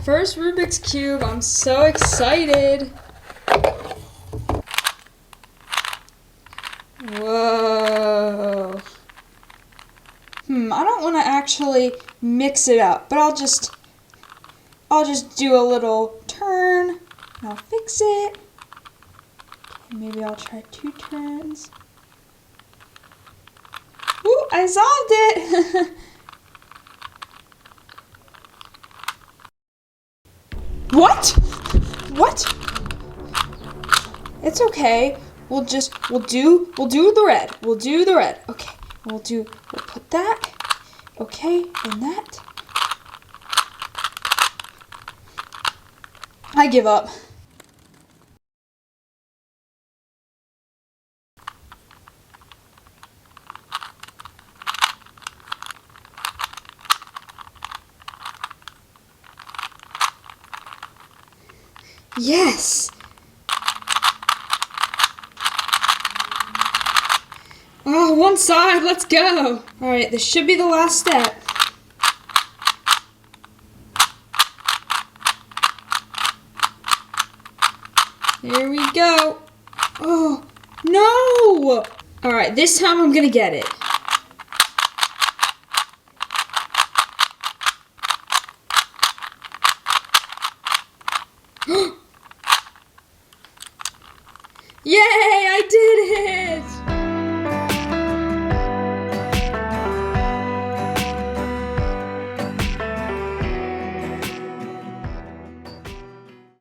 first Rubik's Cube. I'm so excited. Whoa. I don't want to actually mix it up, but I'll just do a little turn and I'll fix it. Okay, maybe I'll try 2 turns. Ooh, I solved it! What? What? It's okay. We'll do the red. We'll do the red. Okay. We'll put that. Okay, and that. I give up. Yes! Oh, one side, let's go! Alright, this should be the last step. There we go. Oh, no! Alright, this time I'm gonna get it. Yay, I did it!